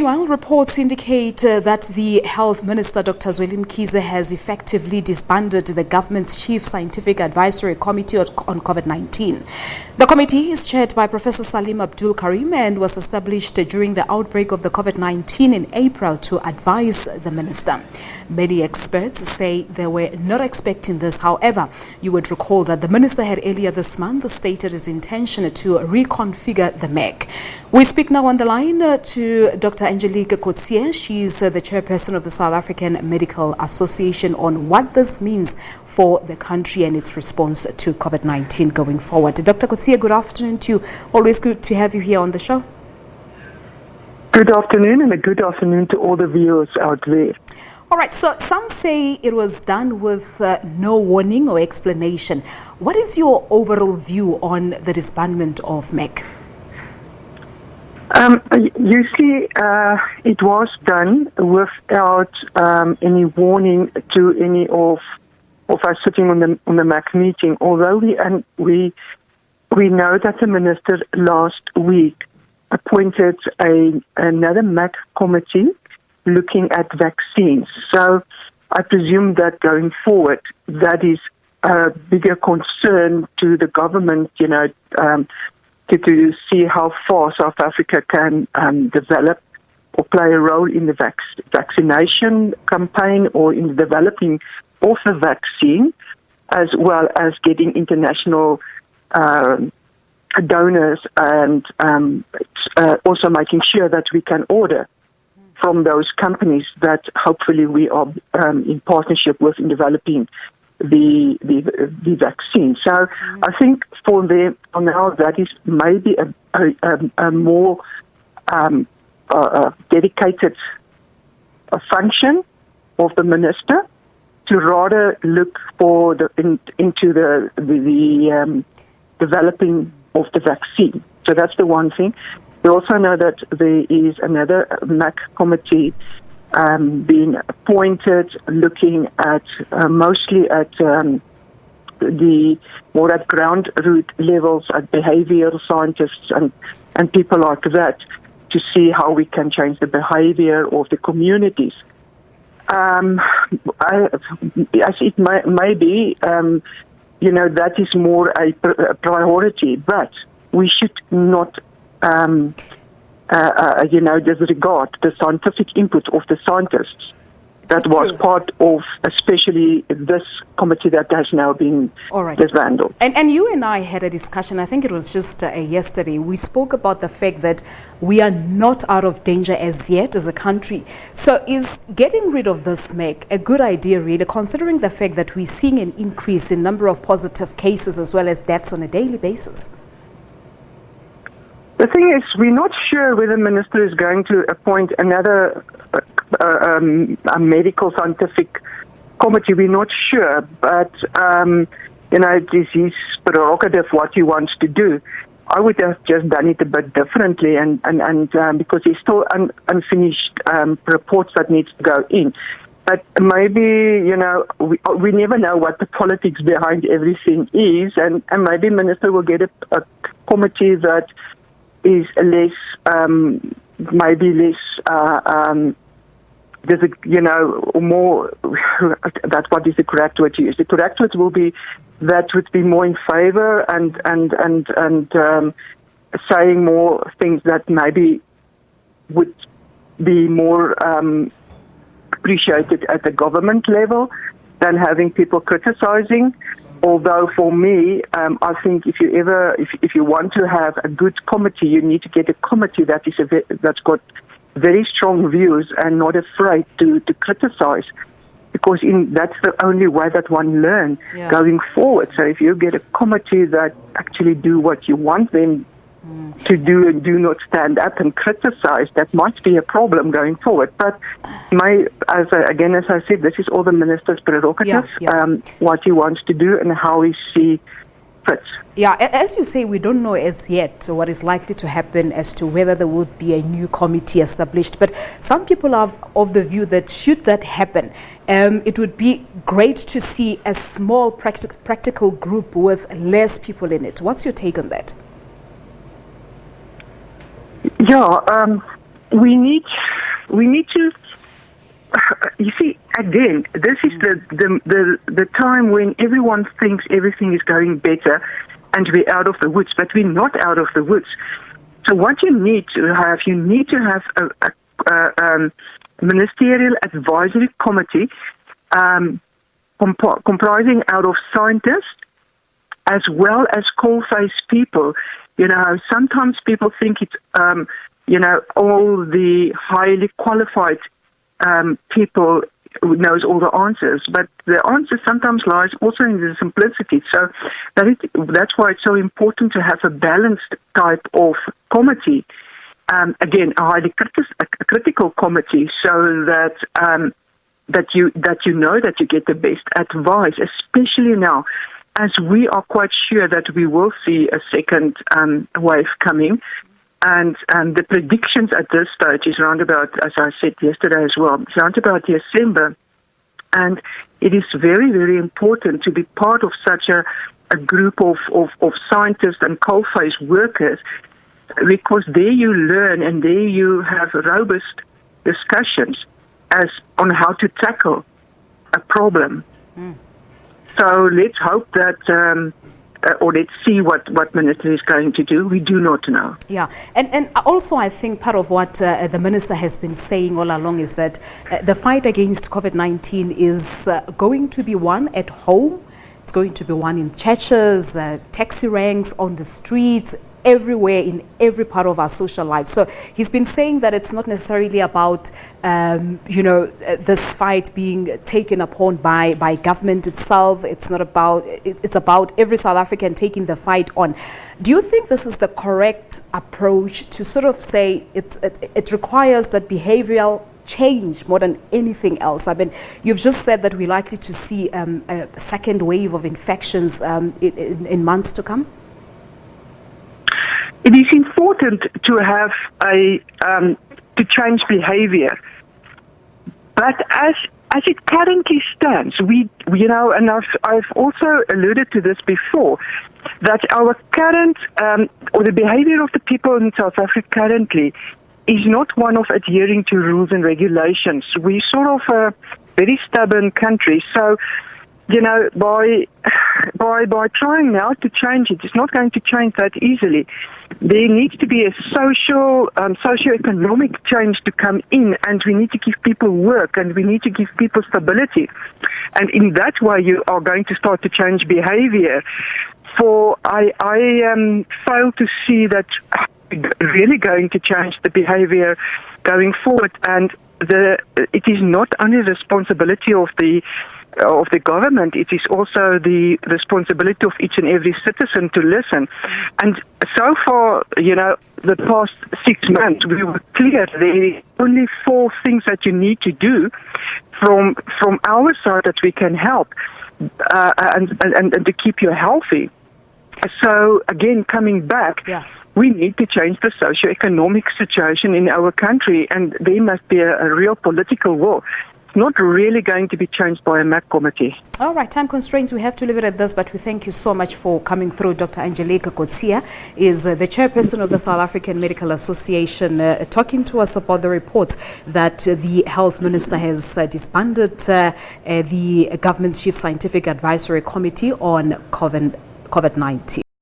Meanwhile, reports indicate that the Health Minister, Dr Zweli Mkhize, has effectively disbanded the government's Chief Scientific Advisory Committee on Covid-19. The committee is chaired by Professor Salim Abdool Karim and was established during the outbreak of the Covid-19 in April to advise the minister. Many experts say they were not expecting this. However, you would recall that the minister had earlier this month stated his intention to reconfigure the MEC. We speak now on the line to Dr Angelique Coetzee. She is the chairperson of the South African Medical Association on what this means for the country and its response to COVID-19 going forward. Dr Coetzee, good afternoon to you. Always good to have you here on the show. Good afternoon, and a good afternoon to all the viewers out there. All right, so some say it was done with no warning or explanation. What is your overall view on the disbandment of MEC? You see, it was done without any warning to any of us sitting on the MAC meeting. Although we know that the minister last week appointed another MAC committee looking at vaccines. So I presume that going forward, that is a bigger concern to the government, to see how far South Africa can develop or play a role in the vaccination campaign or in the developing of the vaccine, as well as getting international donors and also making sure that we can order from those companies that hopefully we are in partnership with in developing the vaccine. So I think for now that is maybe a more dedicated function of the minister to rather look for into the developing of the vaccine. So that's the one thing. We also know that there is another MAC committee being appointed, looking at mostly at the more at ground root levels, at behavioral scientists and people like that, to see how we can change the behavior of the communities. As it may be, that is more a priority, but we should not disregard the scientific input of the scientists that was part of especially this committee that has now been disbanded. And you and I had a discussion, I think it was just yesterday. We spoke about the fact that we are not out of danger as yet as a country. So is getting rid of this MEC a good idea, really, considering the fact that we're seeing an increase in number of positive cases as well as deaths on a daily basis? The thing is, we're not sure whether the minister is going to appoint another a medical scientific committee. We're not sure, but it is his prerogative what he wants to do. I would have just done it a bit differently, and because there's still unfinished reports that needs to go in. But maybe, we never know what the politics behind everything is, and maybe the minister will get a committee that is less, more, that's what is the correct word to use. The correct word will be that would be more in favor and saying more things that maybe would be more appreciated at the government level than having people criticizing. Although for me, I think if you want to have a good committee, you need to get a committee that's got very strong views and not afraid to criticize, because that's the only way that one learns going forward. So if you get a committee that actually do what you want them to do and do not stand up and criticize, that might be a problem going forward. But as I said, this is all the minister's prerogative, what he wants to do and how he sees fit. Yeah, as you say, we don't know as yet what is likely to happen as to whether there would be a new committee established. But some people are of the view that should that happen, it would be great to see a small practical group with less people in it. What's your take on that? Yeah, we need to. You see, again, this is the time when everyone thinks everything is going better, and we're out of the woods, but we're not out of the woods. So what you need to have a ministerial advisory committee comprising out of scientists as well as coalface people. You know, sometimes people think it's all the highly qualified people who knows all the answers, but the answer sometimes lies also in the simplicity. So that's why it's so important to have a balanced type of committee. Again, a highly critical committee, so that that you know that you get the best advice, especially now, as we are quite sure that we will see a second wave coming. And the predictions at this stage is around about, as I said yesterday as well, it's around about December. And it is very, very important to be part of such a group of scientists and coalface workers, because there you learn and there you have robust discussions on how to tackle a problem. So let's hope that... or let's see what Minister is going to do. We do not know. Yeah, and also I think part of what the Minister has been saying all along is that the fight against COVID-19 is going to be won at home. It's going to be won in churches, taxi ranks, on the streets, everywhere, in every part of our social life. So he's been saying that it's not necessarily about, this fight being taken upon by government itself. It's not about, it's about every South African taking the fight on. Do you think this is the correct approach to sort of say it requires that behavioral change more than anything else? I mean, you've just said that we're likely to see a second wave of infections in months to come. It is important to have to change behavior, but as it currently stands, and I've also alluded to this before, that our current or the behavior of the people in South Africa currently is not one of adhering to rules and regulations. We're sort of a very stubborn country, so. By trying now to change it, it's not going to change that easily. There needs to be a socio-economic change to come in, and we need to give people work, and we need to give people stability. And in that way, you are going to start to change behavior. I fail to see that really going to change the behavior going forward, and it is not only the responsibility of the government, it is also the responsibility of each and every citizen to listen. And so far, the past 6 months, we were clear there are only 4 things that you need to do from our side that we can help and to keep you healthy. So again, coming back, we need to change the socio-economic situation in our country, and there must be a real political will. It's not really going to be changed by a MAC committee. All right, time constraints, we have to leave it at this, but we thank you so much for coming through. Dr. Angelique Coetzee is the chairperson of the South African Medical Association, talking to us about the reports that the health minister has disbanded the government's chief scientific advisory committee on COVID-19.